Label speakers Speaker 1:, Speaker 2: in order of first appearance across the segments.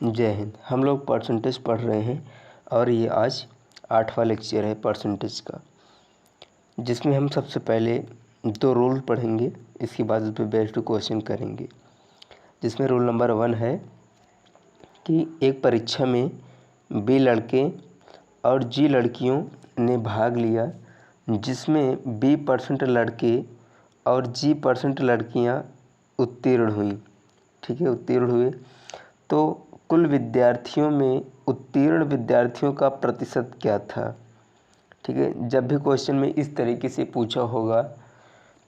Speaker 1: जय हिंद। हम लोग परसेंटेज पढ़ रहे हैं और ये आज 8वां लेक्चर है परसेंटेज का, जिसमें हम सबसे पहले 2 रूल पढ़ेंगे। इसके बाद उस पर बेस्ड क्वेश्चन करेंगे। जिसमें रूल नंबर 1 है कि एक परीक्षा में B लड़के और G लड़कियों ने भाग लिया, जिसमें B% लड़के और G% लड़कियां उत्तीर्ण हुई। ठीक है, उत्तीर्ण हुए। तो कुल विद्यार्थियों में उत्तीर्ण विद्यार्थियों का प्रतिशत क्या था। ठीक है, जब भी क्वेश्चन में इस तरीके से पूछा होगा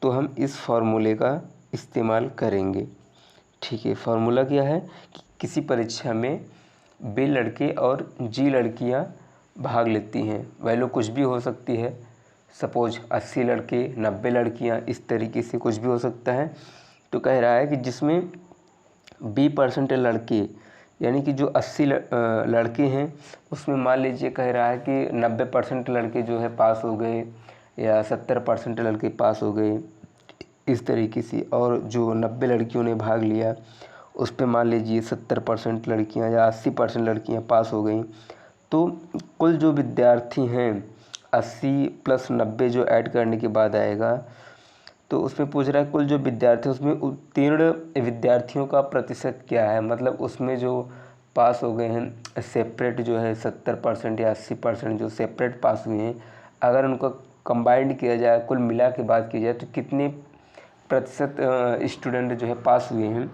Speaker 1: तो हम इस फॉर्मूले का इस्तेमाल करेंगे। ठीक है, फार्मूला क्या है कि किसी परीक्षा में B लड़के और G लड़कियां भाग लेती हैं। वैल्यू कुछ भी हो सकती है, सपोज 80 लड़के 90 लड़कियां, इस तरीके से कुछ भी हो सकता है। तो कह रहा है कि जिसमें B% लड़के यानी कि जो 80 लड़के हैं उसमें मान लीजिए कह रहा है कि 90% लड़के जो है पास हो गए या 70% लड़के पास हो गए, इस तरीके से। और जो 90 लड़कियों ने भाग लिया उस पे मान लीजिए 70% लड़कियां या 80% लड़कियां पास हो गई। तो कुल जो विद्यार्थी हैं 80 + 90 जो ऐड करने के बाद आएगा, तो उसमें पूछ रहा है कुल जो विद्यार्थी उसमें उत्तीर्ण विद्यार्थियों का प्रतिशत क्या है। मतलब उसमें जो पास हो गए हैं सेपरेट जो है 70% या 80% जो सेपरेट पास हुए हैं, अगर उनको कंबाइंड किया जाए, कुल मिला के बात की जाए तो कितने प्रतिशत स्टूडेंट जो है पास हुए हैं,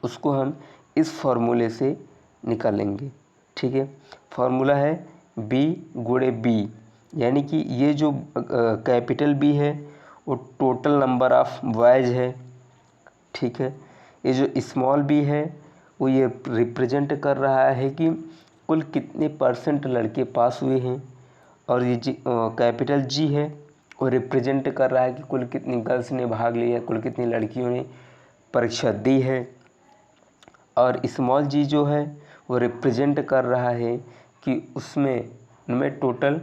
Speaker 1: उसको हम इस फॉर्मूले से निकालेंगे। ठीक है, फार्मूला है B × B, यानी कि ये जो कैपिटल B है वो टोटल नंबर ऑफ बॉयज़ है। ठीक है, ये जो स्मॉल b है वो ये रिप्रेजेंट कर रहा है कि कुल कितने % लड़के पास हुए हैं। और ये कैपिटल G है वो रिप्रेजेंट कर रहा है कि कुल कितनी गर्ल्स ने भाग लिया, कुल कितनी लड़कियों ने परीक्षा दी है। और स्मॉल g जो है वो रिप्रेजेंट कर रहा है कि उनमें टोटल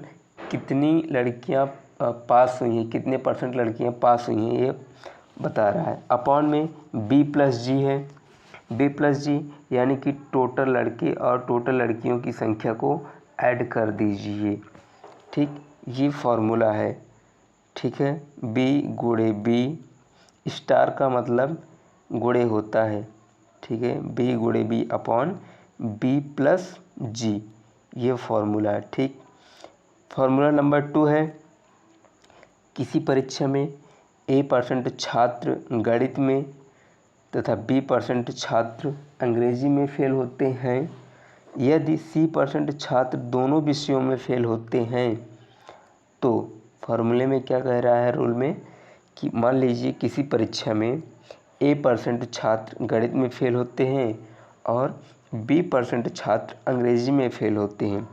Speaker 1: कितनी लड़कियां पास हुई हैं, कितने % लड़कियां पास हुई हैं, ये बता रहा है। अपॉन में B + G है, B + G यानी कि टोटल लड़के और टोटल लड़कियों की संख्या को ऐड कर दीजिए। ठीक, ये फार्मूला है। ठीक है, B × B, स्टार का मतलब गुणे होता है। ठीक है, B × B upon B + G, ये फार्मूला है। ठीक, फार्मूला नंबर 2 है किसी परीक्षा में A% छात्र गणित में तथा B% छात्र अंग्रेजी में फेल होते हैं। यदि C% छात्र दोनों विषयों में फेल होते हैं, तो फार्मूले में क्या कह रहा है रूल में कि मान लीजिए किसी परीक्षा में A% छात्र गणित में फेल होते हैं और B% छात्र अंग्रेजी में फेल होते हैं।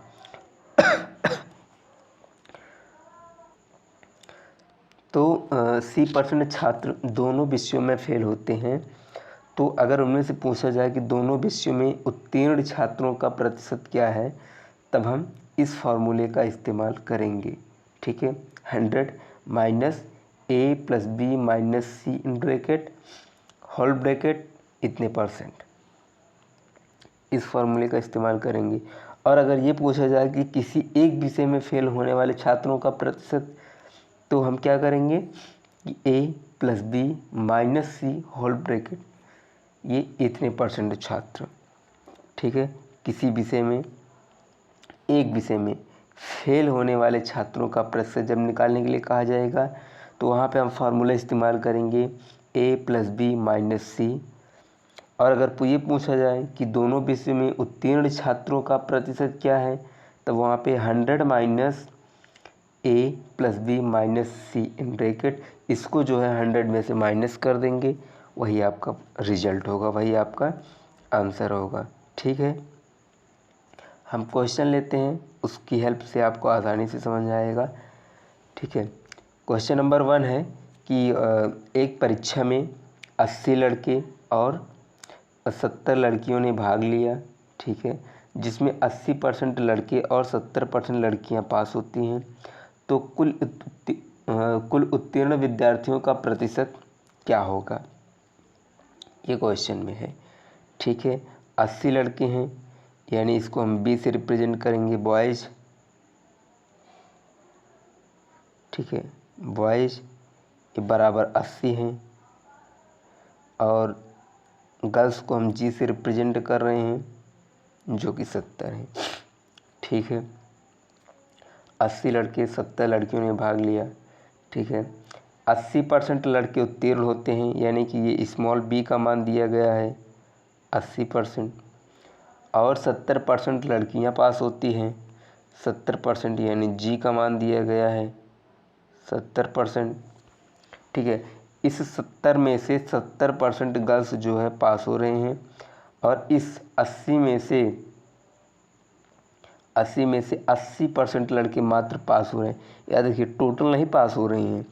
Speaker 1: तो C% छात्र दोनों विषयों में फेल होते हैं। तो अगर उनमें से पूछा जाए कि दोनों विषयों में उत्तीर्ण छात्रों का प्रतिशत क्या है, तब हम इस फार्मूले का इस्तेमाल करेंगे। ठीक है, 100 - A + B - C in bracket whole bracket इतने %, इस फार्मूले का इस्तेमाल करेंगे। और अगर ये पूछा जाए कि किसी एक विषय में फेल होने वाले छात्रों का प्रतिशत, तो हम क्या करेंगे कि A + B - C whole bracket, ये इतने % छात्र। ठीक है, किसी विषय में एक विषय में फेल होने वाले छात्रों का प्रतिशत जब निकालने के लिए कहा जाएगा तो वहाँ पे हम फार्मूला इस्तेमाल करेंगे A + B - C। और अगर ये पूछा जाए कि दोनों विषय में उत्तीर्ण छात्रों का प्रतिशत क्या है, तो वहाँ पे 100 - A + B - C in bracket, इसको जो है 100 में से माइनस कर देंगे, वही आपका रिजल्ट होगा, वही आपका आंसर होगा। ठीक है, हम क्वेश्चन लेते हैं, उसकी हेल्प से आपको आसानी से समझ आएगा। ठीक है, क्वेश्चन नंबर 1 है कि एक परीक्षा में 80 लड़के और 70 लड़कियों ने भाग लिया। ठीक है, जिसमें 80% लड़के और 70% लड़कियां पास होती हैं। तो कुल उत्तीर्ण विद्यार्थियों का प्रतिशत क्या होगा, ये क्वेश्चन में है। ठीक है, 80 लड़के हैं, यानी इसको हम बी से रिप्रेजेंट करेंगे बॉयज़। ठीक है, बॉयज़ बराबर 80 हैं, और गर्ल्स को हम जी से रिप्रेजेंट कर रहे हैं जो कि 70 हैं। ठीक है, 80 लड़के 70 लड़कियों ने भाग लिया। ठीक है, 80% लड़के उत्तीर्ण होते हैं, यानी कि ये स्मॉल बी का मान दिया गया है 80%, और 70% लड़कियां पास होती हैं 70%, यानी जी का मान दिया गया है 70%। ठीक है, इस 70 में से 70% गर्ल्स जो है पास हो रहे हैं, और इस 80 में से 80% लड़के मात्र पास हो रहे हैं। याद देखिए, टोटल नहीं पास हो रहे हैं।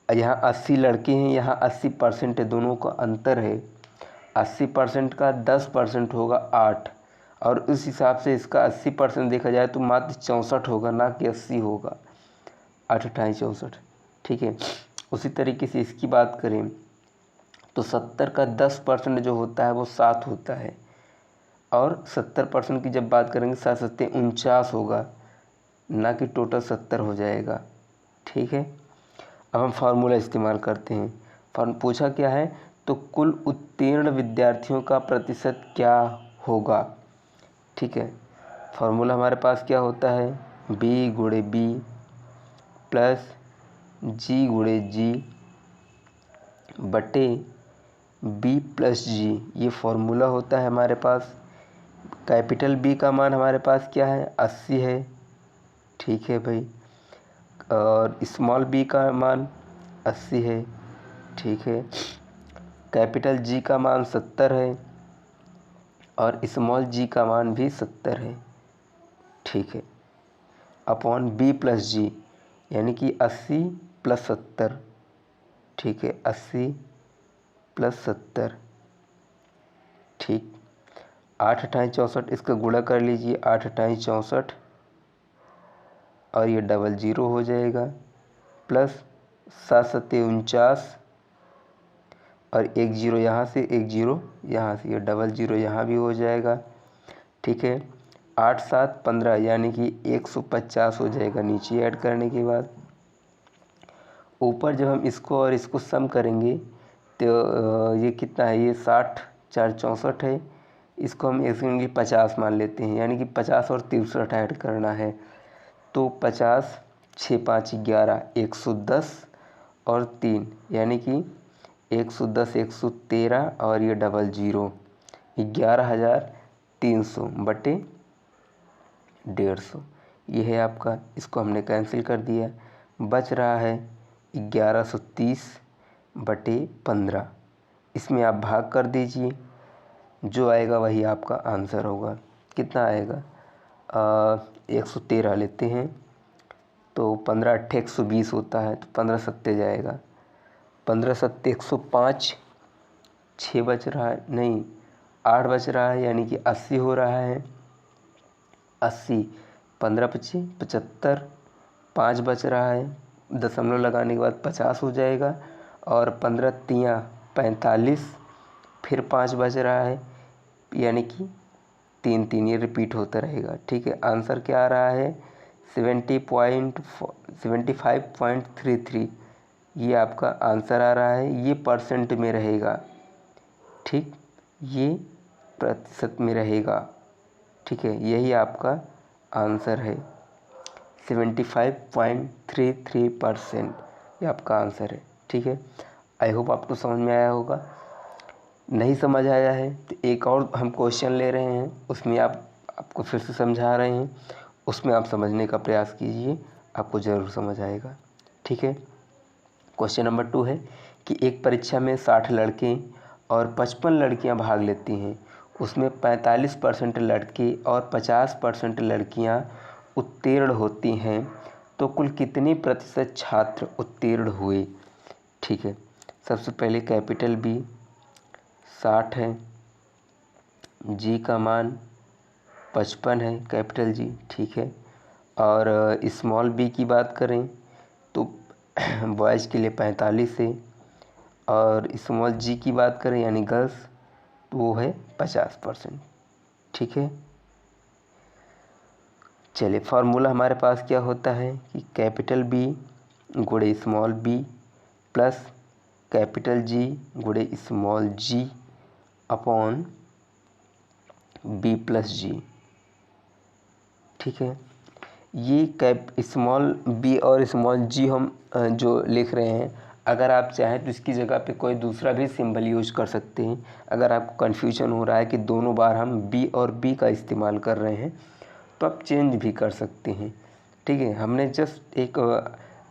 Speaker 1: यहाँ 80 लड़के हैं, यहाँ 80% है, दोनों का अंतर है। 80% का 10% होगा 8, और उस हिसाब से इसका 80% देखा जाए तो मात्र 64 होगा, ना कि 80 होगा। 8 8 64। ठीक है, उसी तरीके से इसकी बात करें तो 70 का 10% जो होता है वो 7 होता है, और 70% की जब बात करेंगे 7 7 49 होगा, ना कि टोटल 70 हो जाएगा। ठीक है, अब हम फार्मूला इस्तेमाल करते हैं। पूछा क्या है, तो कुल उत्तीर्ण विद्यार्थियों का प्रतिशत क्या होगा। ठीक है, फार्मूला हमारे पास क्या होता है, बी गुणे बी प्लस जी गुणे जी बटे बी प्लस जी, ये फार्मूला होता है हमारे पास। कैपिटल बी का मान हमारे पास क्या है, 80 है। ठीक है भाई, और स्मॉल बी का मान 80 है। ठीक है, कैपिटल जी का मान 70 है, और स्मॉल जी का मान भी 70 है। ठीक है, अपॉन बी प्लस जी, यानी कि 80 प्लस 70। ठीक है, 80 प्लस 70। ठीक, 8 8 64, इसका गुणा कर लीजिए, 8 8 64, और ये डबल ज़ीरो हो जाएगा, प्लस 7 7 49, और एक ज़ीरो यहाँ से, एक ज़ीरो यहाँ से, ये डबल ज़ीरो यहाँ भी हो जाएगा। ठीक है, 8 7 15, यानी कि 150 हो जाएगा नीचे ऐड करने के बाद। ऊपर जब हम इसको और इसको सम करेंगे तो ये कितना है, ये 60 4 64 है, इसको हम ऐसे 50 मान लेते हैं, यानी कि 50 और 63 ऐड करना है। तो 50 6 5 11, 110 और 3, यानी कि 110 113, और ये डबल ज़ीरो 11,300 बटे 150। ये है आपका, इसको हमने कैंसिल कर दिया, बच रहा है 1130 बटे 15। इसमें आप भाग कर दीजिए, जो आएगा वही आपका आंसर होगा। कितना आएगा, 113 लेते हैं तो 15 8 120 होता है, तो 15 सत्ते जाएगा, 15 सत्ते 105, 6 बच रहा है, नहीं 8 बच रहा है, यानी कि 80 हो रहा है। 80, 15 पच्चीस 75, 5 बच रहा है, दशमलव लगाने के बाद 50 हो जाएगा, और 15 तियाँ 45, फिर 5 बच रहा है, यानी कि 3 3, ये रिपीट होता रहेगा। ठीक है, आंसर क्या आ रहा है, 75.33, ये आपका आंसर आ रहा है। ये परसेंट में रहेगा, ठीक, ये प्रतिशत में रहेगा। ठीक है, यही आपका आंसर है, 75.33%, ये आपका आंसर है। ठीक है, आई होप आपको समझ में आया होगा। नहीं समझ आया है तो एक और हम क्वेश्चन ले रहे हैं, उसमें आपको फिर से समझा रहे हैं, उसमें आप समझने का प्रयास कीजिए, आपको ज़रूर समझ आएगा। ठीक है, क्वेश्चन नंबर 2 है कि एक परीक्षा में 60 लड़के और 55 लड़कियां भाग लेती हैं, उसमें 45% लड़के और 50% लड़कियां उत्तीर्ण होती हैं, तो कुल कितने प्रतिशत छात्र उत्तीर्ण हुए। ठीक है, सबसे पहले कैपिटल बी 60 है, जी का मान 55 है, कैपिटल जी। ठीक है, और स्मॉल बी की बात करें तो बॉयज़ के लिए 45 है, और स्मॉल जी की बात करें यानी गर्ल्स तो वो है 50%। ठीक है, चलिए फार्मूला हमारे पास क्या होता है कि कैपिटल बी गुणे small B plus capital G गुणे small G upon B plus G. ठीक है, ये स्मॉल बी और स्मॉल जी हम जो लिख रहे हैं, अगर आप चाहें तो इसकी जगह पे कोई दूसरा भी सिंबल यूज कर सकते हैं। अगर आपको कन्फ्यूजन हो रहा है कि दोनों बार हम बी और बी का इस्तेमाल कर रहे हैं तो आप चेंज भी कर सकते हैं। ठीक है, हमने जस्ट एक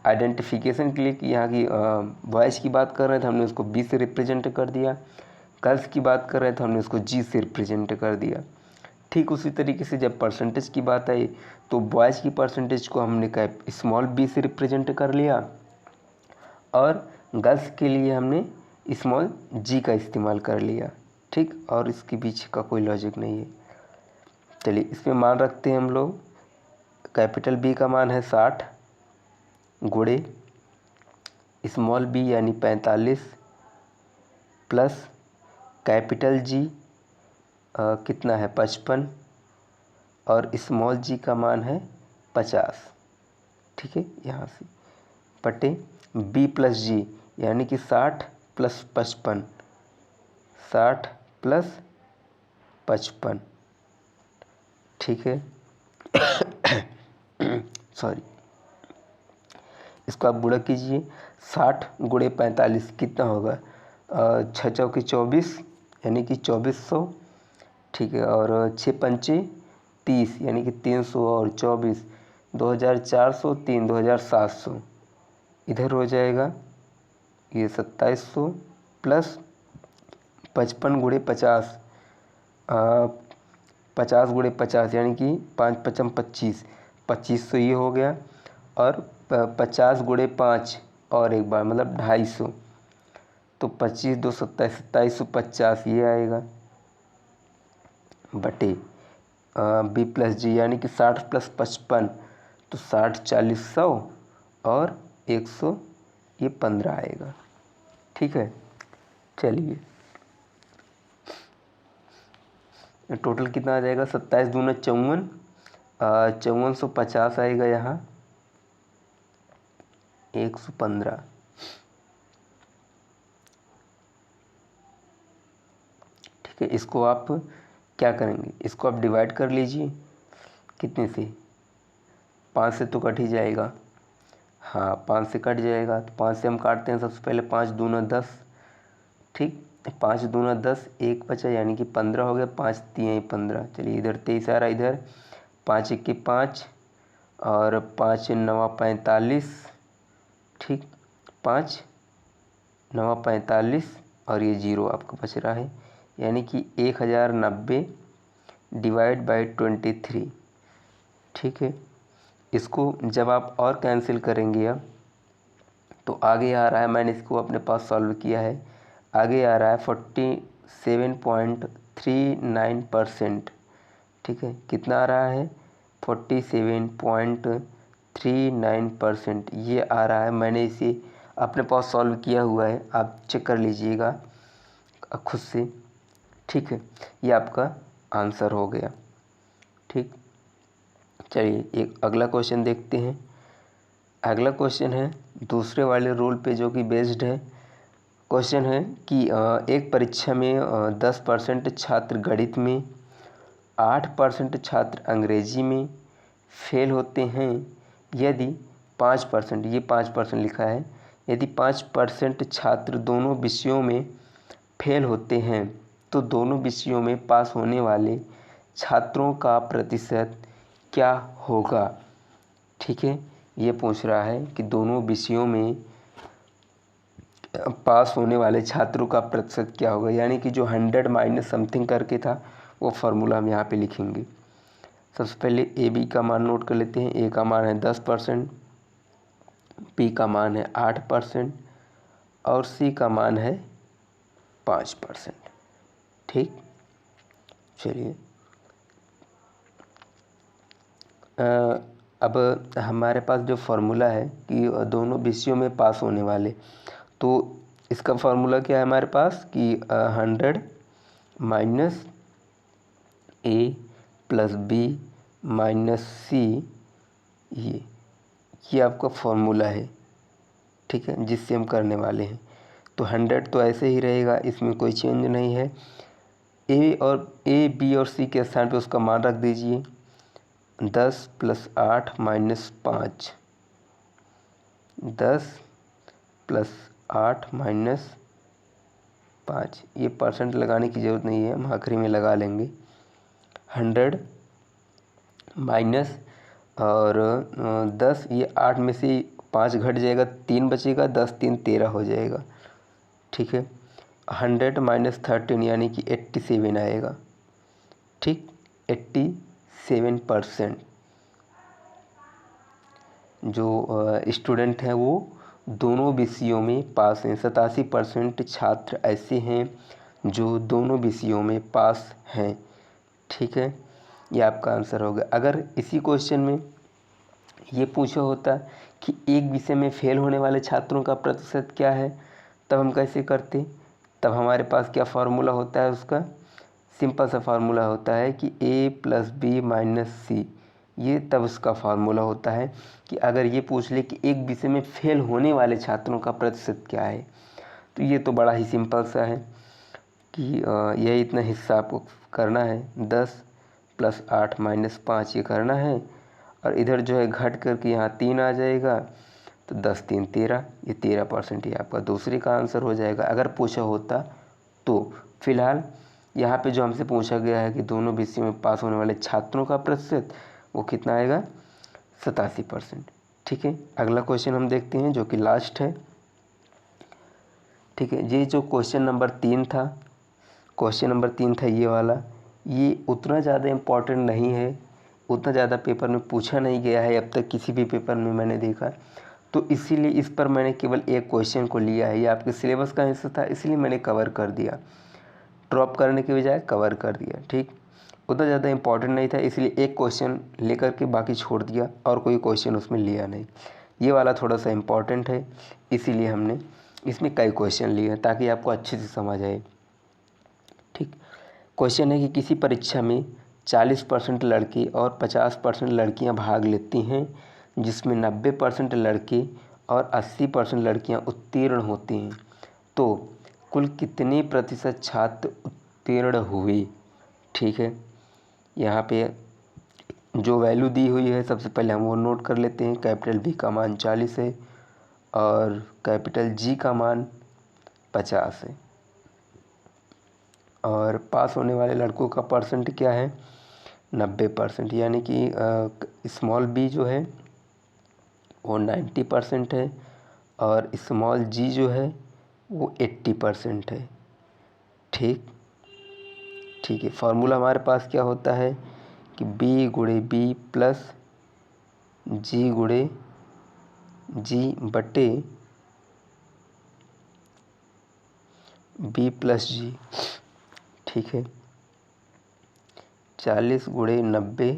Speaker 1: आइडेंटिफिकेशन के लिए कि यहाँ की बॉयज़ की बात कर रहे थे, हमने उसको बी से रिप्रेजेंट कर दिया। गर्ल्स की बात कर रहे थे, हमने उसको जी से रिप्रेजेंट कर दिया। ठीक उसी तरीके से जब परसेंटेज की बात आई तो बॉयज़ की परसेंटेज को हमने स्मॉल बी से रिप्रेजेंट कर लिया और गर्ल्स के लिए हमने स्मॉल जी का इस्तेमाल कर लिया। ठीक, और इसके पीछे का कोई लॉजिक नहीं है। चलिए इसमें मान रखते हैं हम लोग, कैपिटल बी का मान है 60 गुणे स्मॉल बी यानी 45 प्लस कैपिटल जी कितना है 55 और स्मॉल जी का मान है 50। ठीक है, यहाँ से बटे बी प्लस जी यानी कि 60 प्लस 55, 60 प्लस 55। ठीक है सॉरी, इसको आप गुणा कीजिए। 60 गुणे 45 कितना होगा, 6 चौके 24 यानी कि 2400। ठीक है, और 6 पंचे 30 यानी कि 300 और 24 2400, 3 2700। इधर हो जाएगा ये 2700 प्लस 55 गुणे 50, 50 गुणे 50 यानी कि 5 पचम 25, 2500 ये हो गया। और 50 गुणे 5 और एक बार मतलब 250, तो 25 2 27, 2750 ये आएगा बटे बी प्लस जी यानी कि 60 प्लस 55, तो 60 40 100 और 100 ये 15 आएगा। ठीक है, चलिए टोटल कितना आ जाएगा, 27 दूना 54, 5450 आएगा यहाँ 115। ठीक है, इसको आप क्या करेंगे, इसको आप डिवाइड कर लीजिए कितने से, 5 से तो कट ही जाएगा। हाँ 5 से कट जाएगा, तो 5 से हम काटते हैं सबसे पहले, 5 दूना 10। ठीक, 5 दूना 10, एक बचा यानी कि 15 हो गया, 5 3 15। चलिए इधर 23 आ रहा, इधर 5 1 5 और 5 9 45। ठीक, 5 9 45 और ये 0 आपका बच रहा है यानी कि 1090 डिवाइड बाई 23। ठीक है, इसको जब आप और कैंसिल करेंगे अब तो आगे आ रहा है, मैंने इसको अपने पास सॉल्व किया है, आगे आ रहा है 47.39%। ठीक है, कितना आ रहा है 47.39% ये आ रहा है। मैंने इसे अपने पास सॉल्व किया हुआ है, आप चेक कर लीजिएगा खुद से। ठीक है, ये आपका आंसर हो गया। ठीक, चलिए एक अगला क्वेश्चन देखते हैं। अगला क्वेश्चन है दूसरे वाले रूल पे जो कि बेस्ड है। क्वेश्चन है कि एक परीक्षा में 10% छात्र गणित में, 8% छात्र अंग्रेजी में फेल होते हैं। यदि 5%, ये 5% लिखा है, यदि 5% छात्र दोनों विषयों में फेल होते हैं तो दोनों विषयों में पास होने वाले छात्रों का प्रतिशत क्या होगा। ठीक है, ये पूछ रहा है कि दोनों विषयों में पास होने वाले छात्रों का प्रतिशत क्या होगा, यानी कि जो 100 माइनस समथिंग करके था वो फार्मूला हम यहाँ पे लिखेंगे। सबसे पहले ए बी का मान नोट कर लेते हैं। ए का मान है 10%, बी का मान है 8% और सी का मान है 5%। ठीक, चलिए अब हमारे पास जो फार्मूला है कि दोनों विषयों में पास होने वाले, तो इसका फार्मूला क्या है हमारे पास कि 100 माइनस ए प्लस बी माइनस सी, ये आपका फॉर्मूला है, ठीक है, जिससे हम करने वाले हैं। तो 100 तो ऐसे ही रहेगा, इसमें कोई चेंज नहीं है। ए बी और सी के स्थान पे उसका मान रख दीजिए। 10 + 8 - 5, 10 + 8 - 5। ये परसेंट लगाने की ज़रूरत नहीं है, हम आखिरी में लगा लेंगे। 100 माइनस और 10, ये 8 में से 5 घट जाएगा, 3 बचेगा, 10 3 13 हो जाएगा, ठीक है। 100 - 13 यानी कि 87 आएगा, ठीक। 87% जो स्टूडेंट हैं वो दोनों विषयों में पास हैं। 87% छात्र ऐसे हैं जो दोनों विषयों में पास हैं, ठीक है। ये आपका आंसर होगा। अगर इसी क्वेश्चन में ये पूछा होता कि एक विषय में फेल होने वाले छात्रों का प्रतिशत क्या है, तब हम कैसे करते? तब हमारे पास क्या फार्मूला होता है उसका? सिंपल सा फार्मूला होता है कि a + b - c। ये तब उसका फार्मूला होता है कि अगर ये पूछ ले कि एक विषय में फेल होने वाले छात्रों का प्रतिशत क्या है, तो ये तो बड़ा ही सिंपल सा है कि यही इतना हिस्सा आपको करना है। 10 + 8 - 5 ये करना है, और इधर जो है घट करके यहाँ 3 आ जाएगा, तो 10 3 13, ये 13% ही आपका दूसरे का आंसर हो जाएगा अगर पूछा होता तो। फिलहाल यहाँ पे जो हमसे पूछा गया है कि दोनों विषयों में पास होने वाले छात्रों का प्रतिशत, वो कितना आएगा? 87%, ठीक है। अगला क्वेश्चन हम देखते हैं जो कि लास्ट है, ठीक है। ये जो क्वेश्चन नंबर 3 था, ये वाला, ये उतना ज़्यादा इम्पॉर्टेंट नहीं है, उतना ज़्यादा पेपर में पूछा नहीं गया है अब तक किसी भी पेपर में मैंने देखा, तो इसीलिए इस पर मैंने केवल एक क्वेश्चन को लिया है। ये आपके सिलेबस का हिस्सा था, इसलिए मैंने कवर कर दिया, ड्रॉप करने के बजाय कवर कर दिया, ठीक। उतना ज़्यादा इम्पॉर्टेंट नहीं था, इसलिए एक क्वेश्चन लेकर के बाकी छोड़ दिया और कोई क्वेश्चन उसमें लिया नहीं। ये वाला थोड़ा सा इम्पॉर्टेंट है, इसीलिए हमने इसमें कई क्वेश्चन लिए हैं ताकि आपको अच्छे से समझ आए, ठीक। क्वेश्चन है कि किसी परीक्षा में 40% लड़के और 50% लड़कियां भाग लेती हैं, जिसमें 90% लड़के और 80% लड़कियां उत्तीर्ण होती हैं, तो कुल कितने प्रतिशत छात्र उत्तीर्ण हुए? ठीक है, यहाँ पे जो वैल्यू दी हुई है सबसे पहले हम वो नोट कर लेते हैं। कैपिटल B का मान 40 है और कैपिटल G का मान 50 है, और पास होने वाले लड़कों का परसेंट क्या है? 90%, यानी कि स्मॉल b जो है वो 90% है और स्मॉल g जो है वो 80% है, ठीक। ठीक है, फार्मूला हमारे पास क्या होता है कि b × b plus g × g बटे b + g, ठीक है। 40 × 90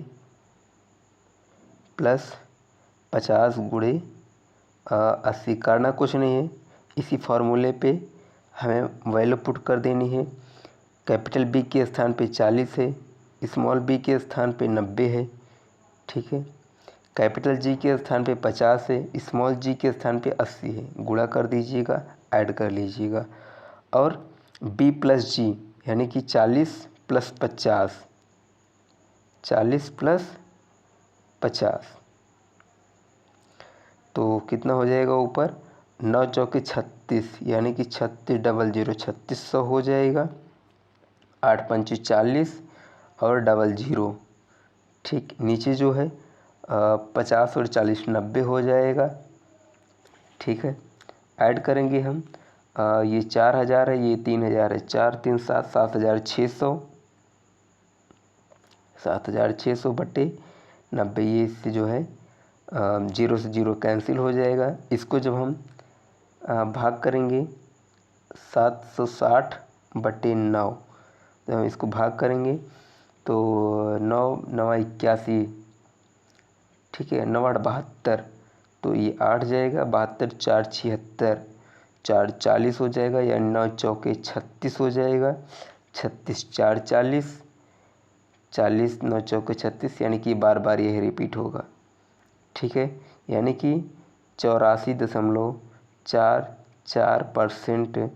Speaker 1: प्लस 50 × 80। करना कुछ नहीं है, इसी फार्मूले पे हमें वैल्यू पुट कर देनी है। कैपिटल B के स्थान पे 40 है, स्मॉल b के स्थान पे 90 है, ठीक है। कैपिटल G के स्थान पे 50 है, स्मॉल g के स्थान पे 80 है। गुणा कर दीजिएगा, ऐड कर लीजिएगा, और b + g यानी कि 40 + 50, 40 + 50, तो कितना हो जाएगा ऊपर? 9 चौके 36, यानी कि 36 00 3600 हो जाएगा। 8 पंचे 40 और 00, ठीक। नीचे जो है 50 और 40 90 हो जाएगा, ठीक है। ऐड करेंगे हम, ये 4000 है, ये 3000 है, 4 3 7 7600, 7600 बटे 90, ये इससे जो है 0 से 0 कैंसिल हो जाएगा। इसको जब हम भाग करेंगे 760 बटे 9, जब हम इसको भाग करेंगे तो 9 9 81, ठीक है, 9 8 72, तो ये 8 जाएगा, 72 4 76, 4 40 हो जाएगा, यानी 9 चौके 36 हो जाएगा। 36 4 40, 40 9 चौके 36, यानी कि बार बार यह रिपीट होगा। ठीक है, यानी कि 84.44%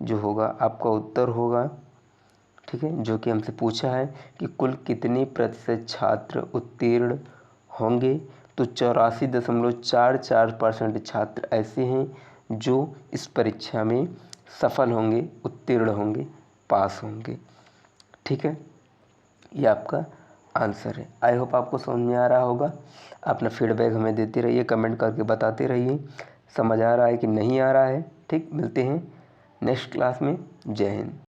Speaker 1: जो होगा आपका उत्तर होगा। ठीक है, जो कि हमसे पूछा है कि कुल कितने प्रतिशत छात्र उत्तीर्ण होंगे, तो 84.44% छात्र ऐसे हैं जो इस परीक्षा में सफल होंगे, उत्तीर्ण होंगे, पास होंगे। ठीक है, ये आपका आंसर है। आई होप आपको समझ में आ रहा होगा। अपना फीडबैक हमें देते रहिए, कमेंट करके बताते रहिए समझ आ रहा है कि नहीं आ रहा है। ठीक, मिलते हैं नेक्स्ट क्लास में। जय हिंद।